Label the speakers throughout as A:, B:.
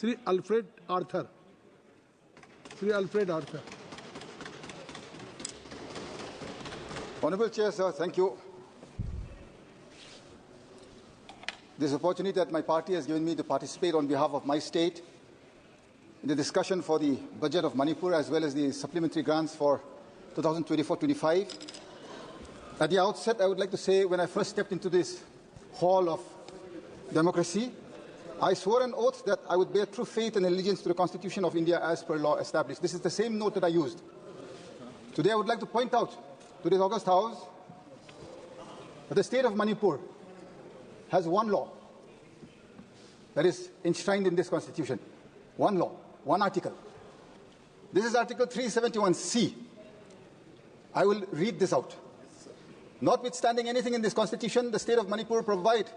A: Sri Alfred Arthur. Sri Alfred Arthur.
B: Honourable Chair, sir, thank you. This opportunity that my party has given me to participate on behalf of my state in the discussion for the budget of Manipur as well as the supplementary grants for 2024-25. At the outset, I would like to say when I first stepped into this hall of democracy, I swore an oath that I would bear true faith and allegiance to the Constitution of India as per law established. This is the same note that I used. Today I would like to point out to this August House that the state of Manipur has one law that is enshrined in this Constitution. One law, one article. This is Article 371C. I will read this out. Notwithstanding anything in this Constitution, the state of Manipur provide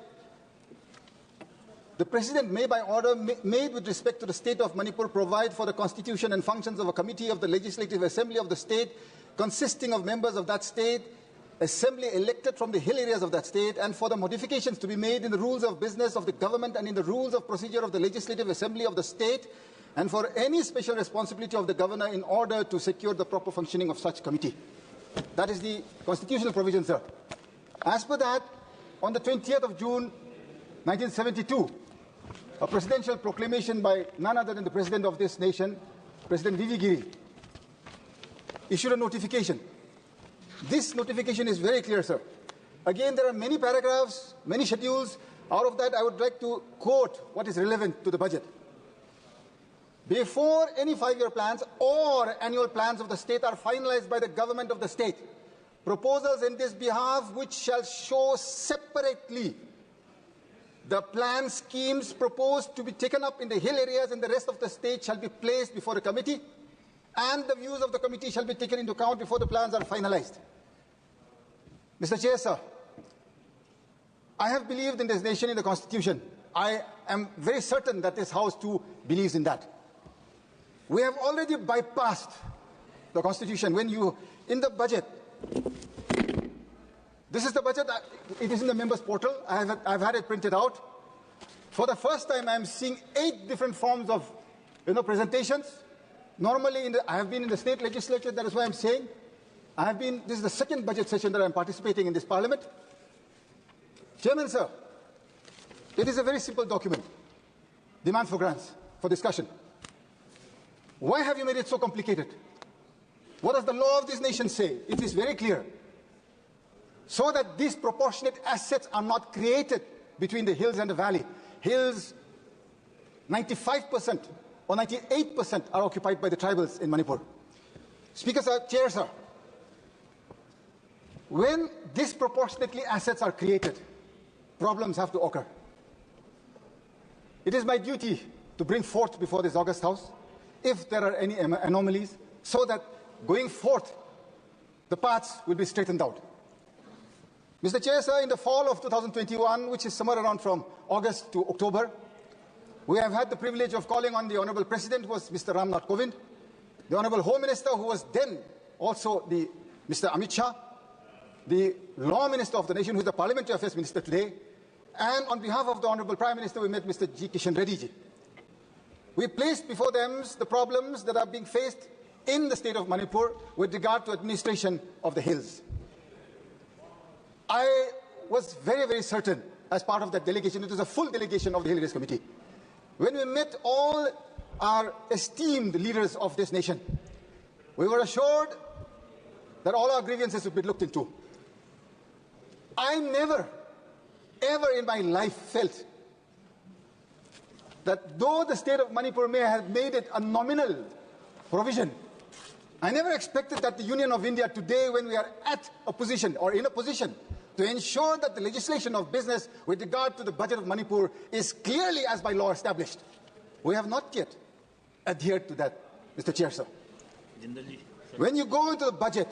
B: the President may, by order made with respect to the state of Manipur, provide for the constitution and functions of a committee of the Legislative Assembly of the state, consisting of members of that state, assembly elected from the hill areas of that state, and for the modifications to be made in the rules of business of the government and in the rules of procedure of the Legislative Assembly of the state, and for any special responsibility of the governor in order to secure the proper functioning of such committee. That is the constitutional provision, sir. As per that, on the 20th of June, 1972, a presidential proclamation by none other than the President of this nation, President V.V. Giri, issued a notification. This notification is very clear, sir. Again, there are many paragraphs, many schedules. Out of that, I would like to quote what is relevant to the budget. Before any 5-year plans or annual plans of the state are finalized by the government of the state, proposals in this behalf which shall show separately the plan schemes proposed to be taken up in the hill areas and the rest of the state shall be placed before the committee, and the views of the committee shall be taken into account before the plans are finalized. Mr. Chair, sir, I have believed in this nation, in the Constitution. I am very certain that this House too believes in that. We have already bypassed the Constitution. When you, in the budget, this is the budget, it is in the members' portal. I've had it printed out. For the first time, I am seeing 8 different forms of presentations. Normally, I have been in the state legislature, that is why I'm saying. This is the second budget session that I'm participating in this parliament. Chairman, sir, it is a very simple document. Demand for grants, for discussion. Why have you made it so complicated? What does the law of this nation say? It is very clear. So that these proportionate assets are not created between the hills and the valley. Hills, 95% or 98% are occupied by the tribals in Manipur. Speaker, sir, Chair, sir, when disproportionately assets are created, problems have to occur. It is my duty to bring forth before this August House if there are any anomalies, so that going forth, the paths will be straightened out. Mr. Chair, sir, in the fall of 2021, which is somewhere around from August to October, we have had the privilege of calling on the Honourable President, who was Mr. Ram Nath Kovind, the Honourable Home Minister, who was then also Mr. Amit Shah, the Law Minister of the nation, who is the Parliamentary Affairs Minister today, and on behalf of the Honourable Prime Minister, we met Mr. G. Kishan Reddy ji. We placed before them the problems that are being faced in the state of Manipur with regard to administration of the hills. I was very, very certain, as part of that delegation, it was a full delegation of the Hill Areas Committee, when we met all our esteemed leaders of this nation, we were assured that all our grievances would be looked into. I never, ever in my life felt that though the state of Manipur may have made it a nominal provision, I never expected that the Union of India today, when we are at a position or in a position to ensure that the legislation of business with regard to the budget of Manipur is clearly as by law established. We have not yet adhered to that, Mr. Chair, sir. When you go into the budget,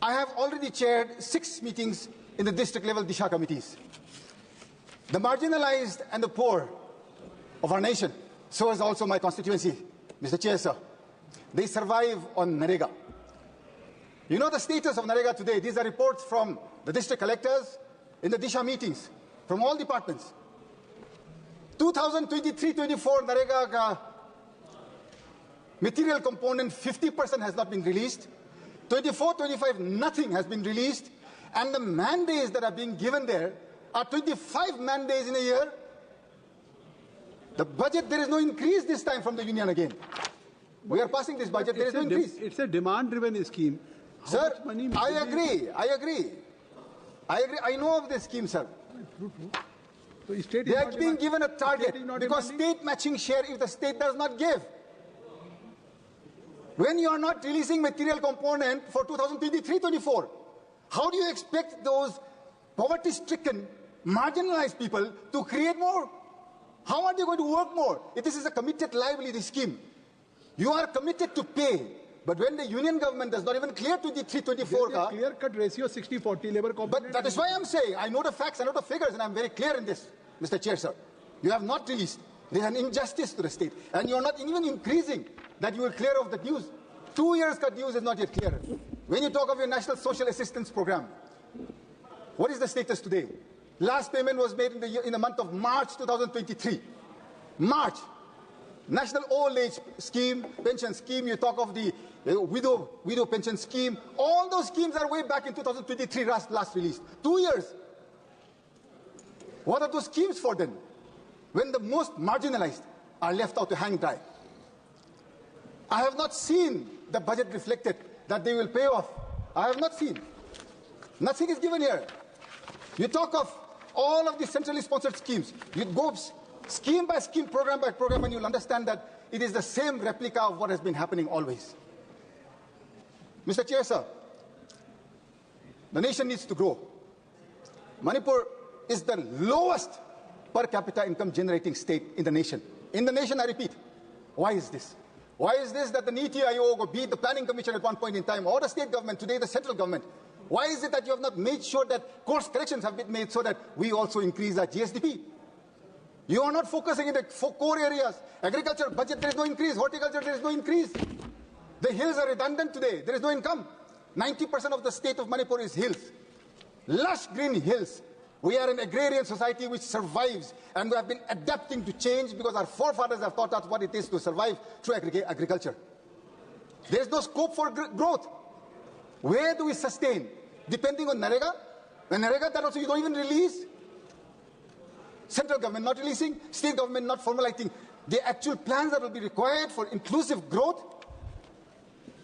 B: I have already chaired 6 meetings in the district level Disha committees. The marginalized and the poor of our nation, so is also my constituency, Mr. Chair, sir. They survive on NREGA. You know the status of NREGA today. These are reports from the district collectors in the Disha meetings, from all departments. 2023-24 NREGA ka material component 50% has not been released. 24-25 nothing has been released, and the mandates that are being given there are 25 mandates in a year. The budget, there is no increase this time from the union again. We are passing this budget, there is no increase.
A: It's a demand-driven scheme.
B: Sir, I agree. I know of this scheme, sir.
A: So state
B: they are being given a target because state matching share if the state does not give. When you are not releasing material component for 2023-24, how do you expect those poverty-stricken, marginalized people to create more? How are they going to work more? If this is a committed liability scheme, you are committed to pay. But when the union government does not even clear 23-24,
A: clear-cut ratio 60-40 labor component.
B: But that is why I'm saying, I know the facts, I know the figures, and I'm very clear in this, Mr. Chair, sir. You have not released. There is an injustice to the state. And you are not even increasing that you will clear off the dues. 2 years cut dues is not yet clear. When you talk of your National Social Assistance Program, what is the status today? Last payment was made in the month of March 2023. March. National Old Age Scheme, Pension Scheme, you talk of the widow pension scheme. All those schemes are way back in 2023, last released. 2 years. What are those schemes for then? When the most marginalized are left out to hang dry. I have not seen the budget reflected that they will pay off. I have not seen. Nothing is given here. You talk of all of the centrally sponsored schemes. You go scheme by scheme, program by program, and you'll understand that it is the same replica of what has been happening always. Mr. Chair, sir, the nation needs to grow. Manipur is the lowest per capita income generating state in the nation. In the nation, I repeat. Why is this? Why is this that the Niti Aayog, or be it the Planning Commission at one point in time, or the state government, today the central government, why is it that you have not made sure that course corrections have been made so that we also increase our GSDP? You are not focusing in the core areas. Agriculture budget, there is no increase. Horticulture, there is no increase. The hills are redundant today. There is no income. 90% of the state of Manipur is hills. Lush green hills. We are an agrarian society which survives, and we have been adapting to change because our forefathers have taught us what it is to survive through agriculture. There is no scope for growth. Where do we sustain? Depending on NREGA. And NREGA, that also you don't even release. Central government not releasing, state government not formulating the actual plans that will be required for inclusive growth.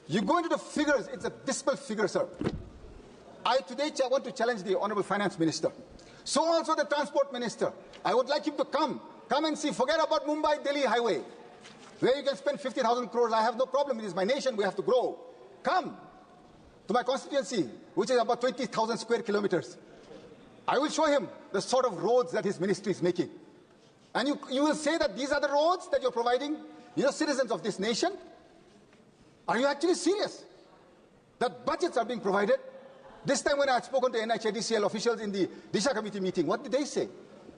B: You go into the figures, it's a dismal figure, sir. I today want to challenge the Honorable Finance Minister. So also the Transport Minister. I would like him to come and see, forget about Mumbai-Delhi highway, where you can spend 50,000 crores. I have no problem. It is my nation. We have to grow. Come to my constituency, which is about 20,000 square kilometers. I will show him the sort of roads that his ministry is making. And you will say that these are the roads that you're providing, citizens of this nation? Are you actually serious? That budgets are being provided? This time when I had spoken to NHIDCL officials in the Disha committee meeting, what did they say?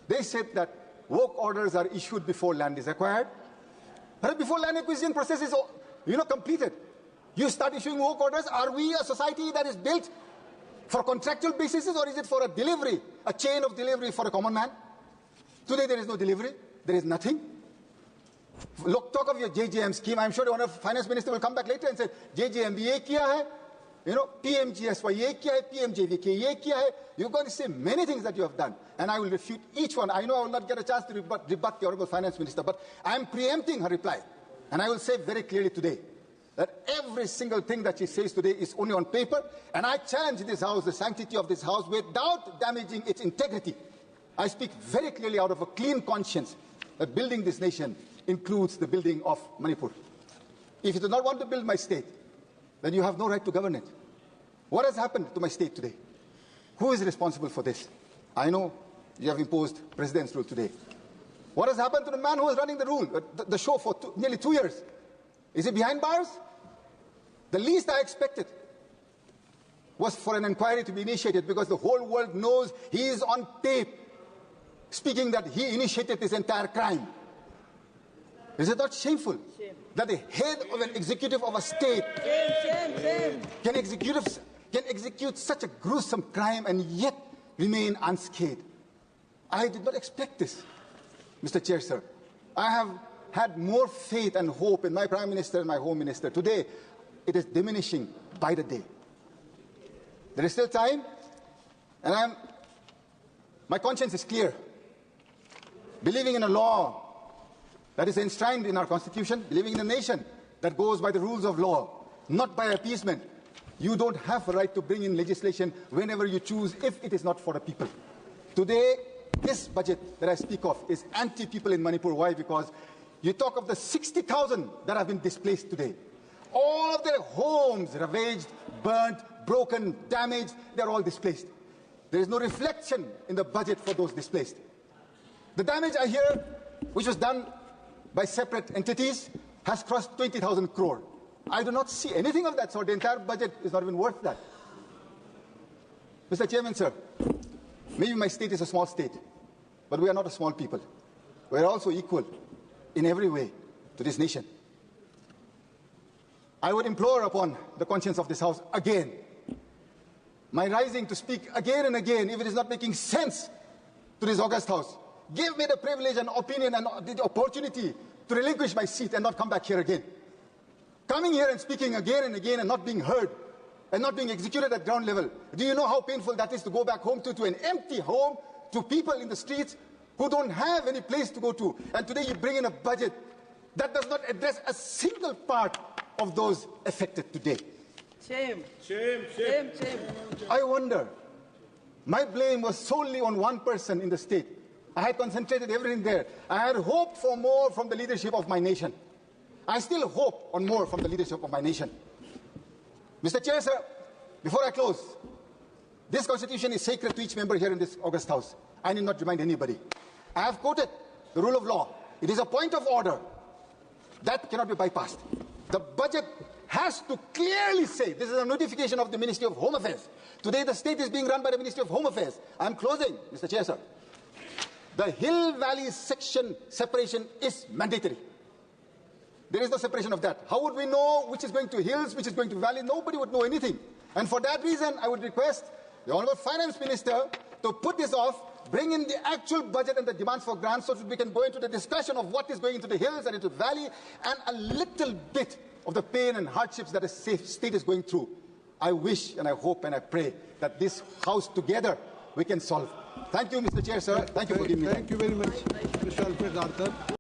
B: They said that work orders are issued before land is acquired. But before land acquisition process is completed, you start issuing work orders. Are we a society that is built for contractual basis, or is it for a delivery, a chain of delivery for a common man? Today there is no delivery. There is nothing. Look, talk of your JJM scheme. I'm sure the Honorable Finance Minister will come back later and say, JJM ye kiya hai? PMGSY ye kiya hai? PMJVK ye kiya hai? You're going to say many things that you have done, and I will refute each one. I know I will not get a chance to rebut the Honorable Finance Minister, but I am preempting her reply. And I will say very clearly today that every single thing that she says today is only on paper, and I challenge this House, the sanctity of this House, without damaging its integrity. I speak very clearly out of a clean conscience that building this nation includes the building of Manipur. If you do not want to build my state, then you have no right to govern it. What has happened to my state today? Who is responsible for this? I know you have imposed President's rule today. What has happened to the man who was running the show for nearly 2 years? Is he behind bars? The least I expected was for an inquiry to be initiated, because the whole world knows he is on tape speaking that he initiated this entire crime. Is it not shameful that the head of an executive of a state can execute such a gruesome crime and yet remain unscathed? I did not expect this. Mr. Chair, sir. I have had more faith and hope in my Prime Minister and my Home Minister. Today, it is diminishing by the day. There is still time, and my conscience is clear. Believing in a law that is enshrined in our Constitution, believing in a nation that goes by the rules of law, not by appeasement, you don't have a right to bring in legislation whenever you choose if it is not for the people. Today, this budget that I speak of is anti-people in Manipur. Why? Because you talk of the 60,000 that have been displaced today. All of their homes ravaged, burnt, broken, damaged, they're all displaced. There is no reflection in the budget for those displaced. The damage I hear, which was done by separate entities, has crossed 20,000 crore. I do not see anything of that sort. The entire budget is not even worth that. Mr. Chairman, sir, maybe my state is a small state, but we are not a small people. We are also equal in every way to this nation. I would implore upon the conscience of this House again, my rising to speak again and again, if it is not making sense to this august House. Give me the privilege and opinion and the opportunity to relinquish my seat and not come back here again. Coming here and speaking again and again and not being heard and not being executed at ground level. Do you know how painful that is to go back home to an empty home, to people in the streets who don't have any place to go to? And today you bring in a budget that does not address a single part of those affected today.
C: Shame.
D: Shame, shame.
C: Shame, shame.
B: I wonder, my blame was solely on one person in the state. I had concentrated everything there. I had hoped for more from the leadership of my nation. I still hope on more from the leadership of my nation. Mr. Chair, sir, before I close, this Constitution is sacred to each member here in this august House. I need not remind anybody. I have quoted the rule of law. It is a point of order that cannot be bypassed. The budget has to clearly say, this is a notification of the Ministry of Home Affairs. Today the state is being run by the Ministry of Home Affairs. I am closing, Mr. Chair, sir. The hill-valley section separation is mandatory. There is no separation of that. How would we know which is going to hills, which is going to valley? Nobody would know anything. And for that reason, I would request the Honourable Finance Minister to put this off, bring in the actual budget and the demands for grants so that we can go into the discussion of what is going into the hills and into the valley and a little bit of the pain and hardships that the state is going through. I wish and I hope and I pray that this House together we can solve. Thank you, Mr. Chair, sir. Thank you for giving me time.
A: Thank you very much, Mr. Alfred Arthur.